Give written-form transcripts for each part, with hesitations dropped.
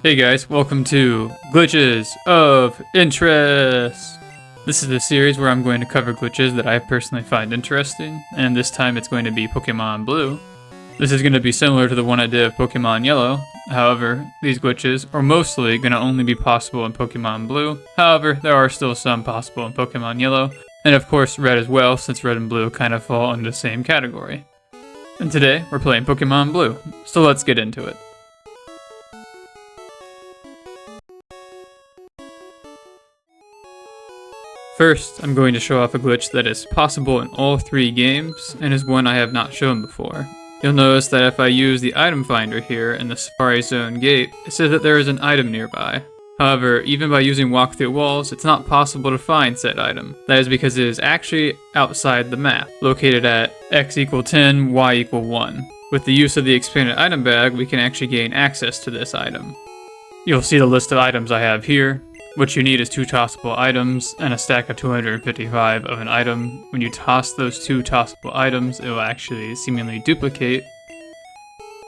Hey guys, welcome to Glitches of Interest! This is a series where I'm going to cover glitches that I personally find interesting, and this time it's going to be Pokemon Blue. This is going to be similar to the one I did of Pokemon Yellow. However, these glitches are mostly going to only be possible in Pokemon Blue. However, there are still some possible in Pokemon Yellow, and of course Red as well, since Red and Blue kind of fall under the same category. And today, we're playing Pokemon Blue, so let's get into it. First, I'm going to show off a glitch that is possible in all three games, and is one I have not shown before. You'll notice that if I use the item finder here in the Safari Zone gate, it says that there is an item nearby. However, even by using walkthrough walls, it's not possible to find said item. That is because it is actually outside the map, located at x equal 10, y equal 1. With the use of the expanded item bag, we can actually gain access to this item. You'll see the list of items I have here. What you need is 2 tossable items and a stack of 255 of an item. When you toss those 2 tossable items, it will actually seemingly duplicate.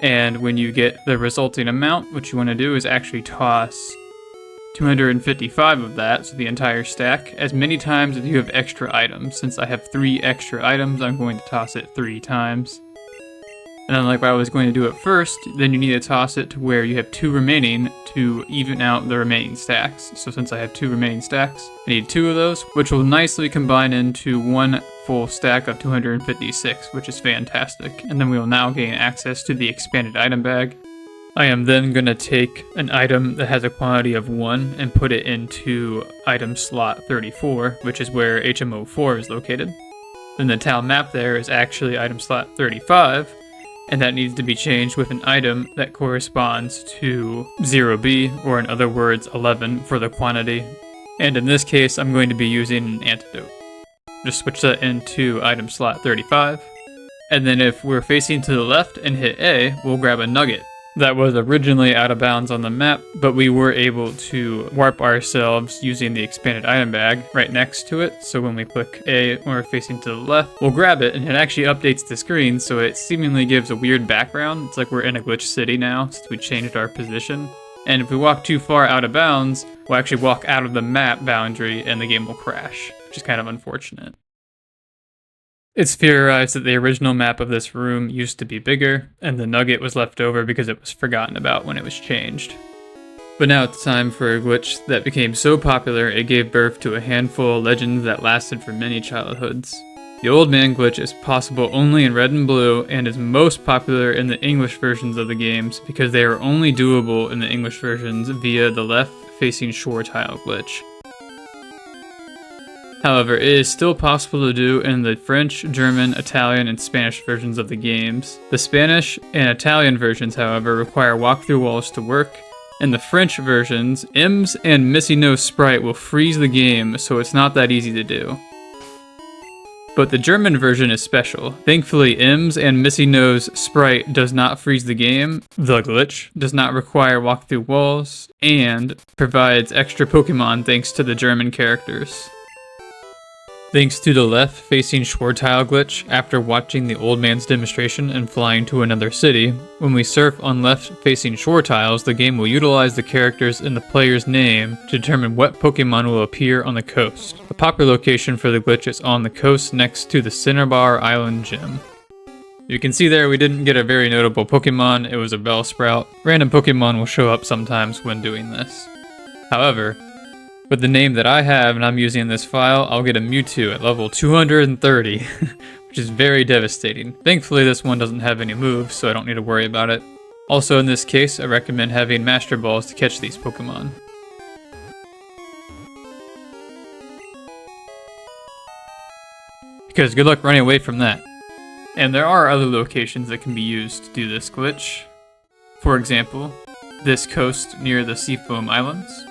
And when you get the resulting amount, what you want to do is actually toss 255 of that, so the entire stack, as many times as you have extra items. Since I have 3 extra items, I'm going to toss it 3 times. And then like I was going to do it first, then you need to toss it to where you have 2 remaining to even out the remaining stacks. So since I have 2 remaining stacks, I need 2 of those, which will nicely combine into 1 full stack of 256, which is fantastic. And then we will now gain access to the expanded item bag. I am then going to take an item that has a quantity of 1 and put it into item slot 34, which is where HMO4 is located. Then the town map there is actually item slot 35, and that needs to be changed with an item that corresponds to 0B, or in other words 11 for the quantity. And in this case, I'm going to be using an antidote. Just switch that into item slot 35. And then if we're facing to the left and hit A, we'll grab a nugget. That was originally out of bounds on the map, but we were able to warp ourselves using the expanded item bag right next to it. So when we click A when we're facing to the left, we'll grab it and it actually updates the screen, so it seemingly gives a weird background. It's like we're in a glitch city now since we changed our position. And if we walk too far out of bounds, we'll actually walk out of the map boundary and the game will crash, which is kind of unfortunate. It's theorized that the original map of this room used to be bigger, and the nugget was left over because it was forgotten about when it was changed. But now it's time for a glitch that became so popular it gave birth to a handful of legends that lasted for many childhoods. The Old Man glitch is possible only in Red and Blue, and is most popular in the English versions of the games because they are only doable in the English versions via the left-facing shore tile glitch. However, it is still possible to do in the French, German, Italian, and Spanish versions of the games. The Spanish and Italian versions, however, require walkthrough walls to work. In the French versions, M's and Missy No Sprite will freeze the game, so it's not that easy to do. But the German version is special. Thankfully, M's and Missy No's Sprite does not freeze the game, the glitch, does not require walkthrough walls, and provides extra Pokemon thanks to the German characters. Thanks to the left-facing shore tile glitch, after watching the old man's demonstration and flying to another city, when we surf on left-facing shore tiles, the game will utilize the characters in the player's name to determine what Pokemon will appear on the coast. The popular location for the glitch is on the coast next to the Cinnabar Island Gym. You can see there we didn't get a very notable Pokemon, it was a Bellsprout. Random Pokemon will show up sometimes when doing this. However, with the name that I have and I'm using in this file, I'll get a Mewtwo at level 230, which is very devastating. Thankfully this one doesn't have any moves, so I don't need to worry about it. Also in this case, I recommend having Master Balls to catch these Pokemon. Because good luck running away from that. And there are other locations that can be used to do this glitch. For example, this coast near the Seafoam Islands.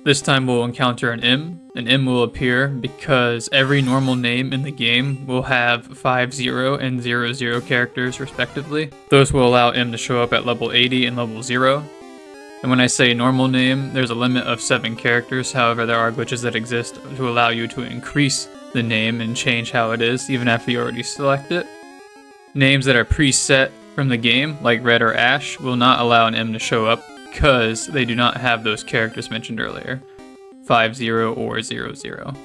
This time we'll encounter an M. An M will appear because every normal name in the game will have 50 and 00 characters respectively. Those will allow M to show up at level 80 and level 0. And when I say normal name, there's a limit of 7 characters. However, there are glitches that exist to allow you to increase the name and change how it is even after you already select it. Names that are preset from the game, like Red or Ash, will not allow an M to show up because they do not have those characters mentioned earlier, 5-0 or 0-0.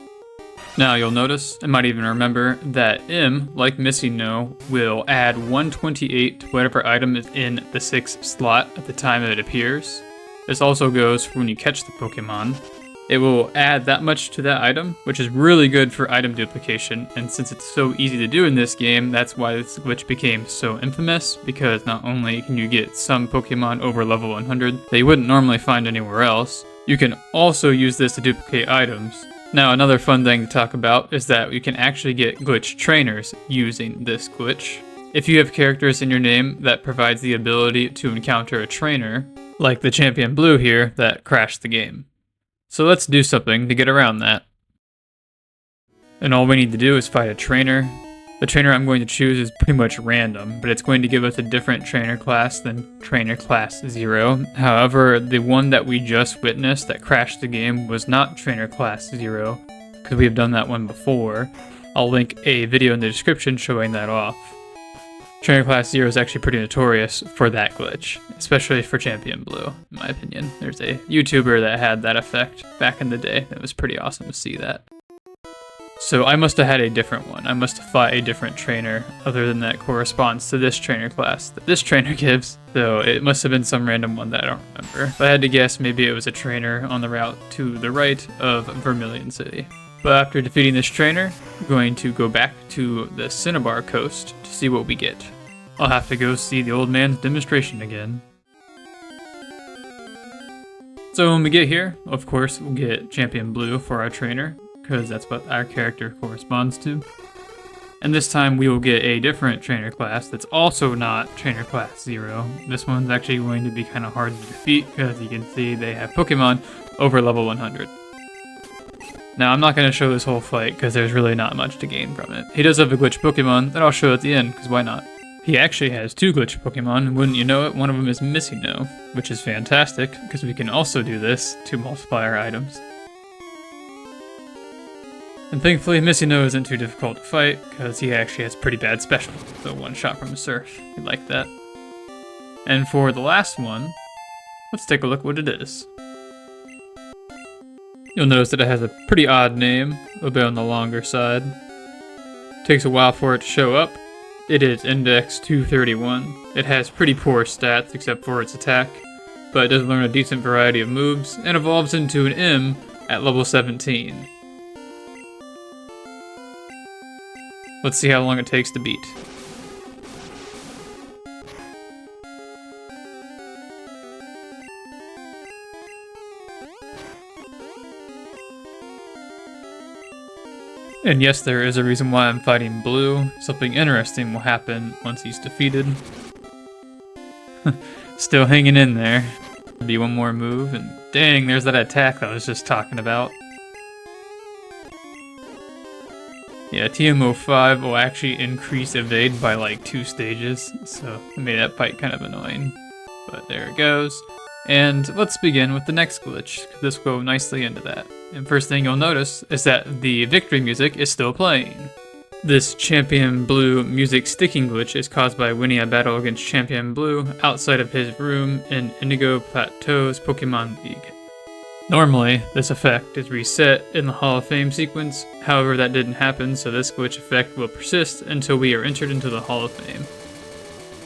Now you'll notice, and might even remember, that M, like Missy No, will add 128 to whatever item is in the 6th slot at the time that it appears. This also goes for when you catch the Pokemon. It will add that much to that item, which is really good for item duplication, and since it's so easy to do in this game, that's why this glitch became so infamous, because not only can you get some Pokemon over level 100 that you wouldn't normally find anywhere else, you can also use this to duplicate items. Now another fun thing to talk about is that you can actually get glitch trainers using this glitch. If you have characters in your name that provides the ability to encounter a trainer, like the Champion Blue here that crashed the game. So let's do something to get around that. And all we need to do is fight a trainer. The trainer I'm going to choose is pretty much random, but it's going to give us a different trainer class than trainer class 0. However, the one that we just witnessed that crashed the game was not trainer class 0, because we have done that one before. I'll link a video in the description showing that off. Trainer class 0 is actually pretty notorious for that glitch, especially for Champion Blue, in my opinion. There's a YouTuber that had that effect back in the day. It was pretty awesome to see that. So I must have had a different one. I must have fought a different trainer other than that corresponds to this trainer class that this trainer gives. So it must have been some random one that I don't remember. If I had to guess, maybe it was a trainer on the route to the right of Vermilion City. But after defeating this trainer, I'm going to go back to the Cinnabar Coast to see what we get. I'll have to go see the old man's demonstration again. So when we get here, of course, we'll get Champion Blue for our trainer, because that's what our character corresponds to. And this time we will get a different trainer class that's also not trainer class 0. This one's actually going to be kind of hard to defeat, because you can see they have Pokemon over level 100. Now, I'm not going to show this whole fight because there's really not much to gain from it. He does have a glitch Pokemon that I'll show at the end, because why not? He actually has 2 glitch Pokemon, and wouldn't you know it, one of them is Missy No, which is fantastic, because we can also do this to multiply our items. And thankfully, Missy No isn't too difficult to fight, because he actually has pretty bad special, so one shot from a surf. We like that. And for the last one, let's take a look what it is. You'll notice that it has a pretty odd name, a little bit on the longer side. Takes a while for it to show up. It is Index 231. It has pretty poor stats except for its attack, but it does learn a decent variety of moves and evolves into an M at level 17. Let's see how long it takes to beat. And yes, there is a reason why I'm fighting Blue. Something interesting will happen once he's defeated. Still hanging in there. Be one more move, and dang, there's that attack that I was just talking about. Yeah, TM05 will actually increase evade by like 2 stages, so it made that fight kind of annoying. But there it goes. And let's begin with the next glitch, because this will go nicely into that. And first thing you'll notice is that the victory music is still playing. This Champion Blue music sticking glitch is caused by winning a battle against Champion Blue outside of his room in Indigo Plateau's Pokemon League. Normally, this effect is reset in the Hall of Fame sequence, however that didn't happen, so this glitch effect will persist until we are entered into the Hall of Fame.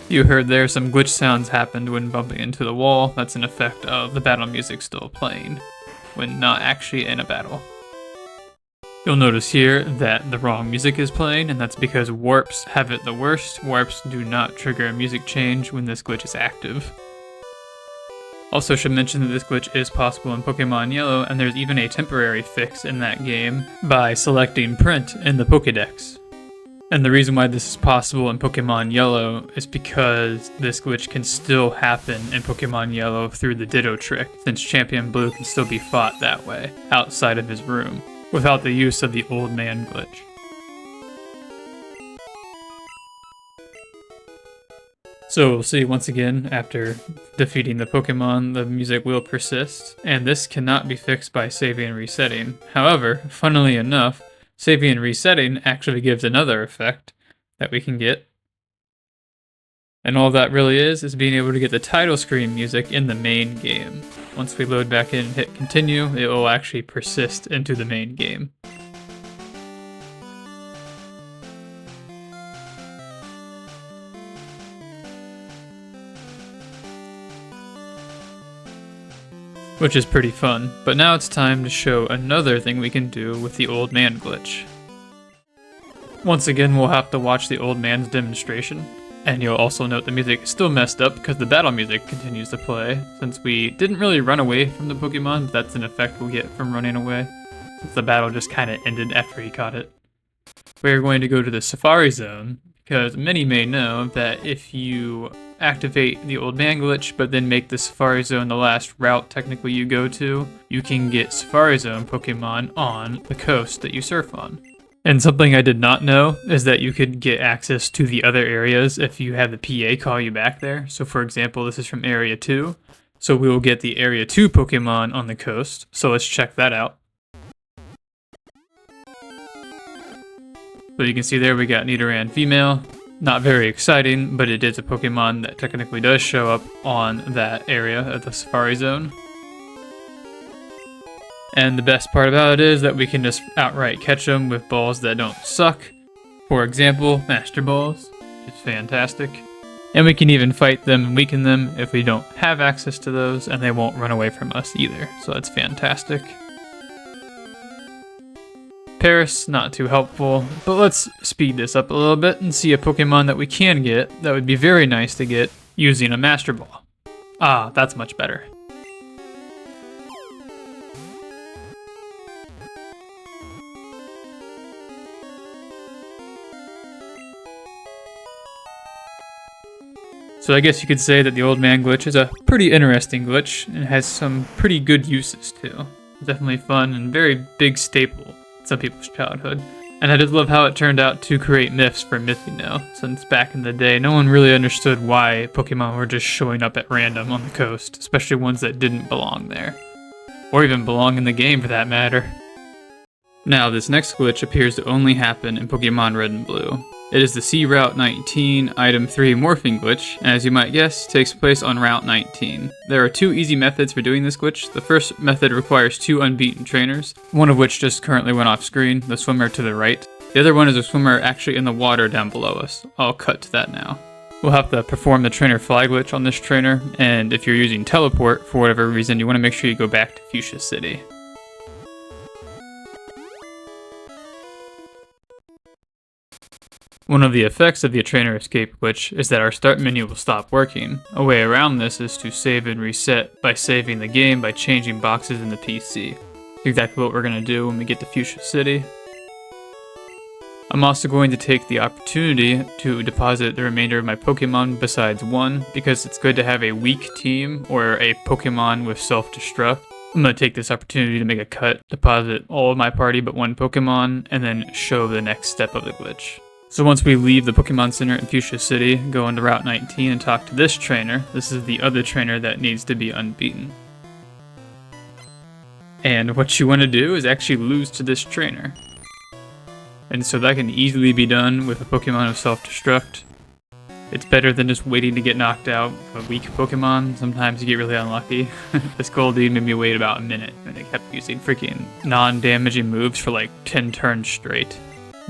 You heard there some glitch sounds happened when bumping into the wall. That's an effect of the battle music still playing, when not actually in a battle. You'll notice here that the wrong music is playing, and that's because warps have it the worst. Warps do not trigger a music change when this glitch is active. Also should mention that this glitch is possible in Pokemon Yellow, and there's even a temporary fix in that game by selecting print in the Pokédex. And the reason why this is possible in Pokemon Yellow is because this glitch can still happen in Pokemon Yellow through the Ditto trick, since Champion Blue can still be fought that way, outside of his room, without the use of the old man glitch. So we'll see once again, after defeating the Pokemon, the music will persist, and this cannot be fixed by saving and resetting. However, funnily enough, saving and resetting actually gives another effect that we can get. And all that really is being able to get the title screen music in the main game. Once we load back in and hit continue, it will actually persist into the main game. Which is pretty fun, but now it's time to show another thing we can do with the old man glitch. Once again, we'll have to watch the old man's demonstration, and you'll also note the music is still messed up because the battle music continues to play, since we didn't really run away from the Pokemon. That's an effect we'll get from running away, since the battle just kind of ended after he caught it. We're going to go to the Safari Zone, because many may know that if you activate the old man glitch, but then make the Safari Zone the last route technically you go to, you can get Safari Zone Pokemon on the coast that you surf on. And something I did not know is that you could get access to the other areas if you have the PA call you back there. So for example, this is from Area 2. So we will get the Area 2 Pokemon on the coast. So let's check that out. So you can see there we got Nidoran female. Not very exciting, but it is a Pokemon that technically does show up on that area of the Safari Zone. And the best part about it is that we can just outright catch them with balls that don't suck. For example, Master Balls, which is fantastic. And we can even fight them and weaken them if we don't have access to those, and they won't run away from us either, so that's fantastic. Paris, not too helpful, but let's speed this up a little bit and see a Pokemon that we can get that would be very nice to get using a Master Ball. Ah, that's much better. So I guess you could say that the old man glitch is a pretty interesting glitch and has some pretty good uses too. Definitely fun and very big staple in some people's childhood. And I did love how it turned out to create myths for Mythino, since back in the day no one really understood why Pokemon were just showing up at random on the coast, especially ones that didn't belong there. Or even belong in the game for that matter. Now this next glitch appears to only happen in Pokemon Red and Blue. It is the C Route 19 Item 3 morphing glitch, and as you might guess, takes place on Route 19. There are two easy methods for doing this glitch. The first method requires two unbeaten trainers, one of which just currently went off screen, the swimmer to the right. The other one is a swimmer actually in the water down below us. I'll cut to that now. We'll have to perform the trainer fly glitch on this trainer, and if you're using teleport for whatever reason, you want to make sure you go back to Fuchsia City. One of the effects of the trainer escape glitch is that our start menu will stop working. A way around this is to save and reset by saving the game by changing boxes in the PC. That's exactly what we're going to do when we get to Fuchsia City. I'm also going to take the opportunity to deposit the remainder of my Pokemon besides one, because it's good to have a weak team or a Pokemon with self-destruct. I'm going to take this opportunity to make a cut, deposit all of my party but one Pokemon, and then show the next step of the glitch. So once we leave the Pokemon Center in Fuchsia City, go into Route 19 and talk to this trainer. This is the other trainer that needs to be unbeaten. And what you want to do is actually lose to this trainer. And so that can easily be done with a Pokemon of self-destruct. It's better than just waiting to get knocked out with a weak Pokemon. Sometimes you get really unlucky. This Goldie made me wait about a minute, and it kept using freaking non-damaging moves for like 10 turns straight.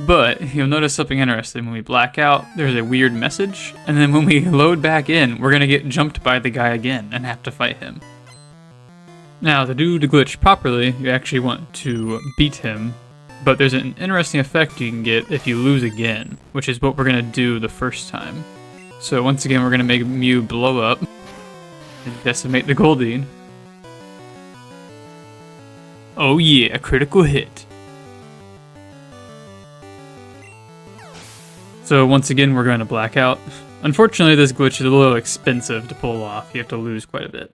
But you'll notice something interesting. When we black out, there's a weird message, and then when we load back in, we're gonna get jumped by the guy again and have to fight him. Now, to do the glitch properly, you actually want to beat him, but there's an interesting effect you can get if you lose again, which is what we're gonna do the first time. So once again, we're gonna make Mew blow up and decimate the Goldeen. Oh yeah, a critical hit. So once again, we're going to black out. Unfortunately, this glitch is a little expensive to pull off. You have to lose quite a bit.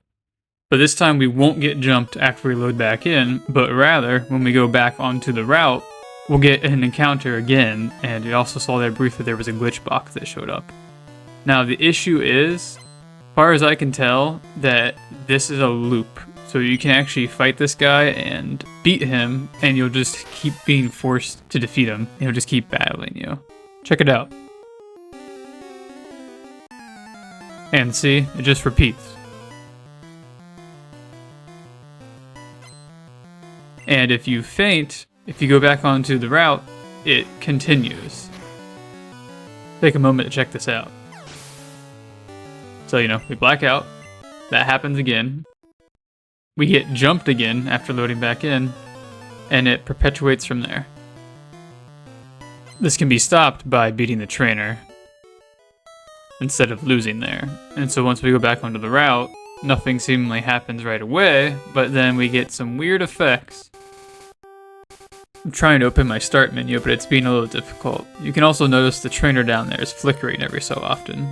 But this time we won't get jumped after we load back in, but rather, when we go back onto the route, we'll get an encounter again, and you also saw there briefly there was a glitch box that showed up. Now the issue is, as far as I can tell, that this is a loop. So you can actually fight this guy and beat him, and you'll just keep being forced to defeat him. He'll just keep battling you. Check it out. And see, it just repeats. And if you faint, if you go back onto the route, it continues. Take a moment to check this out. So, we black out. That happens again. We get jumped again after loading back in, and it perpetuates from there. This can be stopped by beating the trainer instead of losing there. And so once we go back onto the route, nothing seemingly happens right away, but then we get some weird effects. I'm trying to open my start menu, but it's being a little difficult. You can also notice the trainer down there is flickering every so often.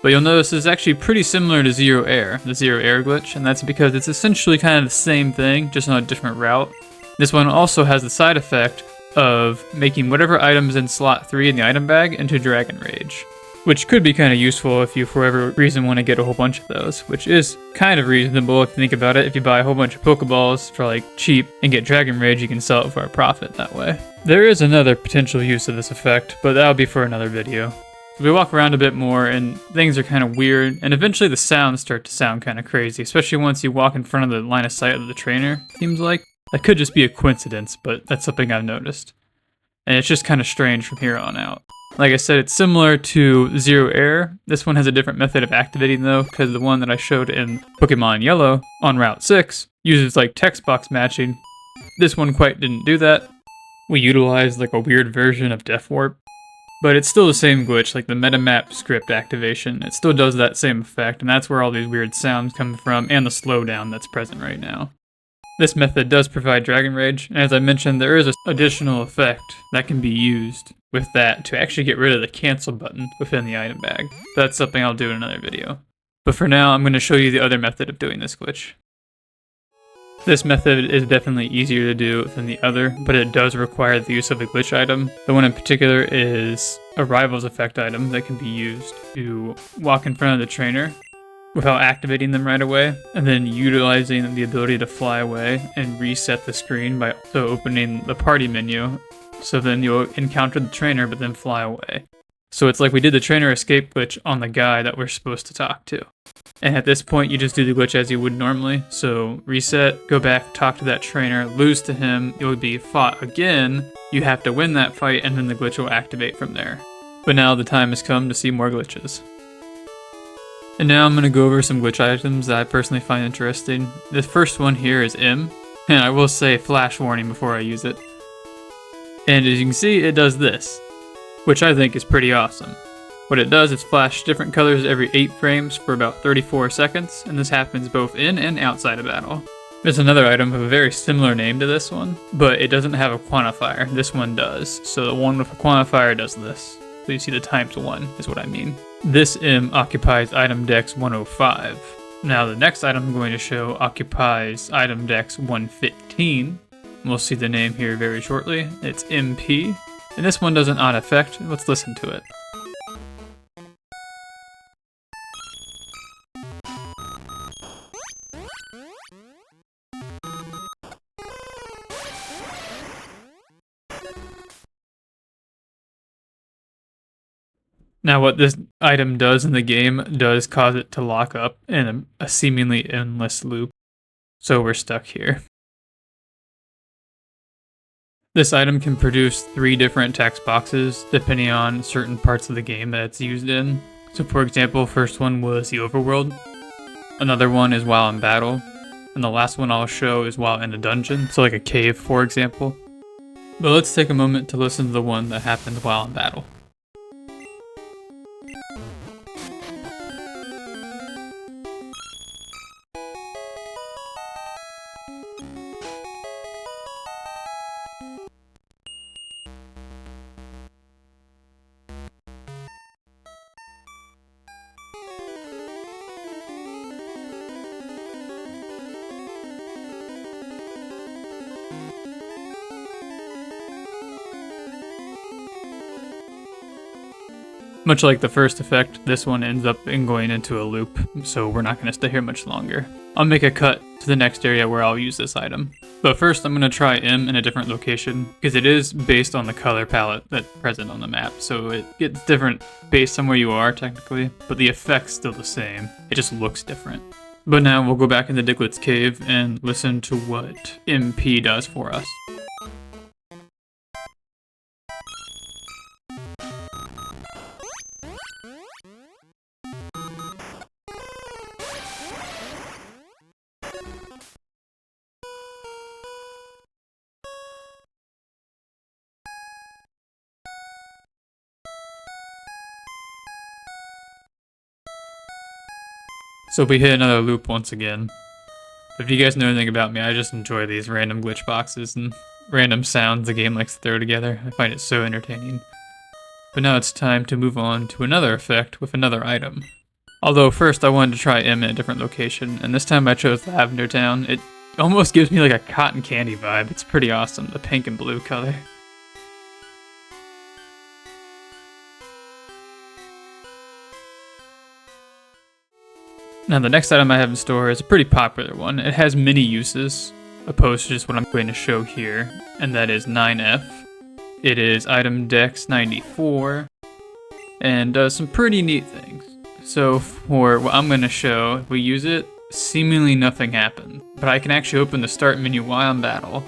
But you'll notice this is actually pretty similar to Zero Air, the Zero Air glitch, and that's because it's essentially kind of the same thing, just on a different route. This one also has the side effect of making whatever items in slot 3 in the item bag into Dragon Rage, which could be kind of useful if you for whatever reason want to get a whole bunch of those, which is kind of reasonable if you think about it. If you buy a whole bunch of Pokeballs for like cheap and get Dragon Rage, you can sell it for a profit that way. There is another potential use of this effect, but that'll be for another video. We walk around a bit more and things are kind of weird, and eventually the sounds start to sound kind of crazy, especially once you walk in front of the line of sight of the trainer, seems like. That could just be a coincidence, but that's something I've noticed. And it's just kind of strange from here on out. Like I said, it's similar to Zero Air. This one has a different method of activating though, because the one that I showed in Pokemon Yellow on Route 6 uses like text box matching. This one quite didn't do that. We utilized like a weird version of Death Warp. But it's still the same glitch, like the metamap script activation. It still does that same effect, and that's where all these weird sounds come from, and the slowdown that's present right now. This method does provide Dragon Rage, and as I mentioned, there is an additional effect that can be used with that to actually get rid of the cancel button within the item bag. That's something I'll do in another video. But for now, I'm going to show you the other method of doing this glitch. This method is definitely easier to do than the other, but it does require the use of a glitch item. The one in particular is a Rivals effect item that can be used to walk in front of the trainer without activating them right away, and then utilizing the ability to fly away and reset the screen by also opening the party menu, so then you'll encounter the trainer but then fly away. So it's like we did the trainer escape glitch on the guy that we're supposed to talk to. And at this point, you just do the glitch as you would normally. So reset, go back, talk to that trainer, lose to him, you'll be fought again. You have to win that fight, and then the glitch will activate from there. But now the time has come to see more glitches. And now I'm going to go over some glitch items that I personally find interesting. The first one here is M, and I will say flash warning before I use it. And as you can see, it does this, which I think is pretty awesome. What it does is flash different colors every 8 frames for about 34 seconds, and this happens both in and outside of battle. There's another item of a very similar name to this one, but it doesn't have a quantifier. This one does, so the one with a quantifier does this. So you see the ×1 is what I mean. This M occupies item dex 105. Now the next item I'm going to show occupies item dex 115. We'll see the name here very shortly. It's MP, and this one doesn't odd effect. Let's listen to it. Now what this item does in the game does cause it to lock up in a seemingly endless loop, so we're stuck here. This item can produce 3 different text boxes depending on certain parts of the game that it's used in. So for example, first one was the overworld, another one is while in battle, and the last one I'll show is while in a dungeon, so like a cave for example. But let's take a moment to listen to the one that happens while in battle. Much like the first effect, this one ends up going into a loop, so we're not going to stay here much longer. I'll make a cut to the next area where I'll use this item. But first, I'm going to try M in a different location, because it is based on the color palette that's present on the map, so it gets different based on where you are, technically, but the effect's still the same. It just looks different. But now we'll go back into Diglett's cave and listen to what MP does for us. So we hit another loop once again. If you guys know anything about me, I just enjoy these random glitch boxes and random sounds the game likes to throw together. I find it so entertaining. But now it's time to move on to another effect with another item. Although first I wanted to try M in a different location, and this time I chose Lavender Town. It almost gives me like a cotton candy vibe. It's pretty awesome, the pink and blue color. Now the next item I have in store is a pretty popular one. It has many uses, opposed to just what I'm going to show here, and that is 9F. It is item dex 94, and does some pretty neat things. So for what I'm going to show, if we use it, seemingly nothing happens. But I can actually open the start menu while in battle,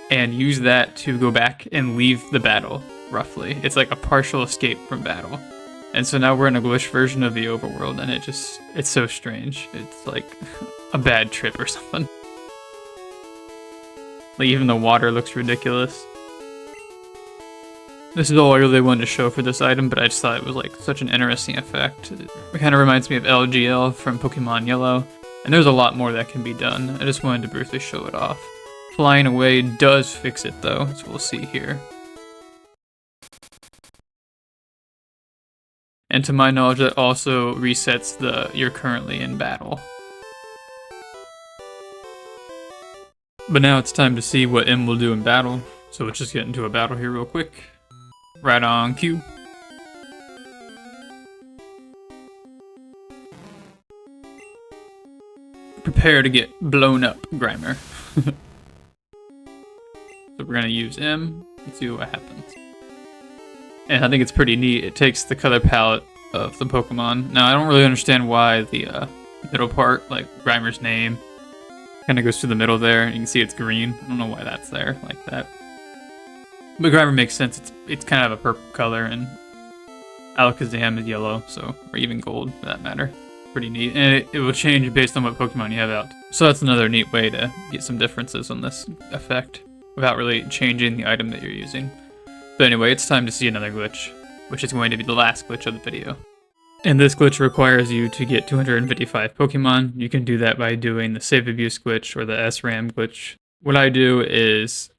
and use that to go back and leave the battle, roughly. It's like a partial escape from battle. And so now we're in a glitch version of the overworld, and it's so strange. It's like a bad trip or something. Like even the water looks ridiculous. This is all I really wanted to show for this item, but I just thought it was like such an interesting effect. It kind of reminds me of LGL from Pokemon Yellow, and there's a lot more that can be done. I just wanted to briefly show it off. Flying away does fix it though, as we'll see here. And to my knowledge, that also resets the you're currently in battle. But now it's time to see what M will do in battle. So let's just get into a battle here real quick. Right on cue. Prepare to get blown up, Grimer. So we're gonna use M and see what happens. And I think it's pretty neat. It takes the color palette of the Pokemon. Now, I don't really understand why the middle part, like Grimer's name, kind of goes through the middle there. You can see it's green. I don't know why that's there like that. But Grimer makes sense. It's kind of a purple color, and Alakazam is yellow, so or even gold for that matter. Pretty neat. And it will change based on what Pokemon you have out. So that's another neat way to get some differences on this effect without really changing the item that you're using. But anyway, it's time to see another glitch, which is going to be the last glitch of the video. And this glitch requires you to get 255 Pokemon. You can do that by doing the Save Abuse glitch or the SRAM glitch. What I do is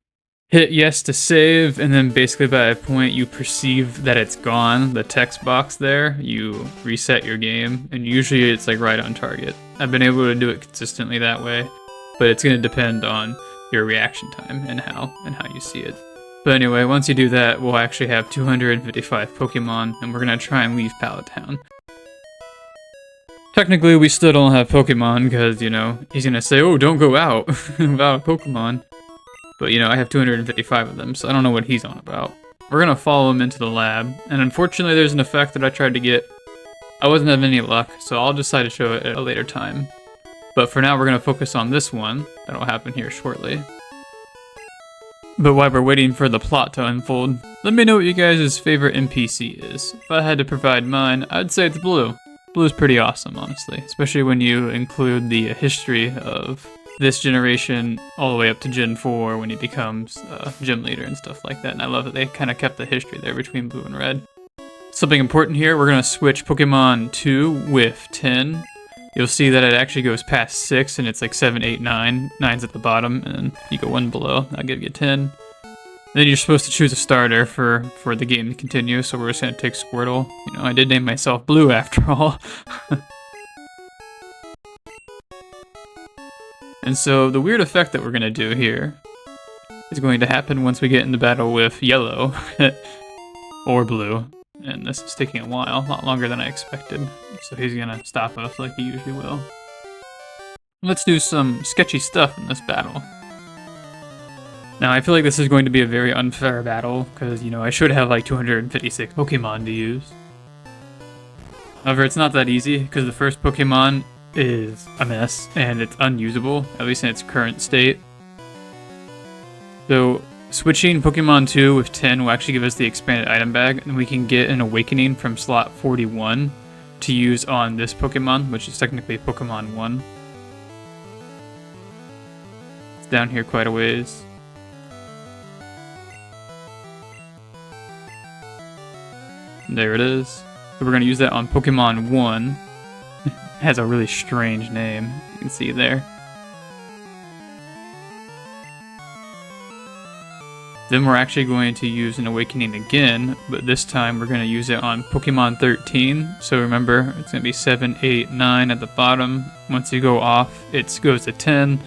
hit yes to save, and then basically by a point you perceive that it's gone, the text box there, you reset your game, and usually it's like right on target. I've been able to do it consistently that way, but it's going to depend on your reaction time and how you see it. But anyway, once you do that, we'll actually have 255 Pokemon, and we're going to try and leave Pallet Town. Technically, we still don't have Pokemon, because, you know, he's going to say, oh, don't go out without a Pokemon. But, you know, I have 255 of them, so I don't know what he's on about. We're going to follow him into the lab, and unfortunately there's an effect that I tried to get. I wasn't having any luck, so I'll decide to show it at a later time. But for now, we're going to focus on this one. That'll happen here shortly. But while we're waiting for the plot to unfold, let me know what you guys' favorite NPC is. If I had to provide mine, I'd say it's Blue. Blue's pretty awesome, honestly, especially when you include the history of this generation all the way up to Gen 4 when he becomes gym leader and stuff like that. And I love that they kind of kept the history there between Blue and Red. Something important here, we're going to switch Pokemon 2 with 10. You'll see that it actually goes past 6, and it's like 7, 8, 9. 9's at the bottom, and you go 1 below. That'll give you 10. Then you're supposed to choose a starter for the game to continue, so we're just going to take Squirtle. You know, I did name myself Blue after all. And so the weird effect that we're going to do here is going to happen once we get into battle with Yellow or Blue. And this is taking a while, a lot longer than I expected. So he's gonna stop us like he usually will. Let's do some sketchy stuff in this battle. Now, I feel like this is going to be a very unfair battle, because, you know, I should have like 256 Pokemon to use. However, it's not that easy, because the first Pokemon is a mess, and it's unusable, at least in its current state. So, switching Pokemon 2 with 10 will actually give us the expanded item bag, and we can get an Awakening from slot 41 to use on this Pokemon, which is technically Pokemon 1. It's down here quite a ways. There it is. So we're going to use that on Pokemon 1. It has a really strange name, you can see there. Then we're actually going to use an Awakening again, but this time we're going to use it on Pokemon 13. So remember, it's going to be 7, 8, 9 at the bottom. Once you go off, it goes to 10.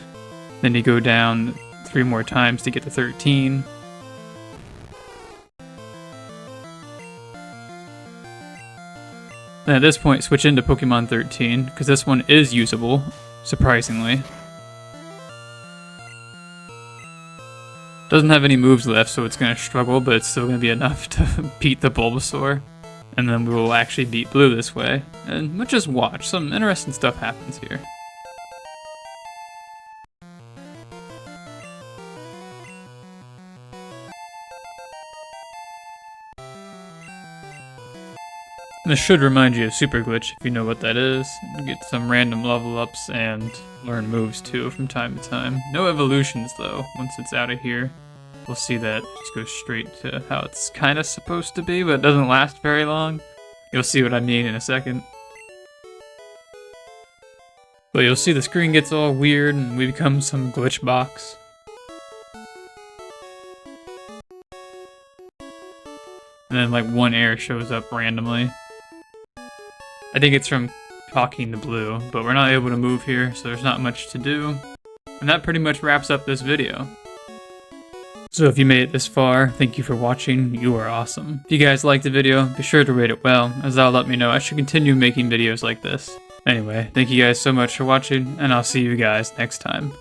Then you go down 3 more times to get to 13. Then at this point, switch into Pokemon 13, because this one is usable, surprisingly. Doesn't have any moves left, so it's going to struggle, but it's still going to be enough to beat the Bulbasaur. And then we will actually beat Blue this way. And we'll just watch. Some interesting stuff happens here. This should remind you of Super Glitch if you know what that is. You get some random level ups and learn moves too from time to time. No evolutions though, once it's out of here. We'll see that it just goes straight to how it's kind of supposed to be, but it doesn't last very long. You'll see what I mean in a second. But you'll see the screen gets all weird and we become some glitch box. And then like one air shows up randomly. I think it's from talking to Blue, but we're not able to move here, so there's not much to do. And that pretty much wraps up this video. So if you made it this far, thank you for watching, you are awesome. If you guys liked the video, be sure to rate it well, as that'll let me know I should continue making videos like this. Anyway, thank you guys so much for watching, and I'll see you guys next time.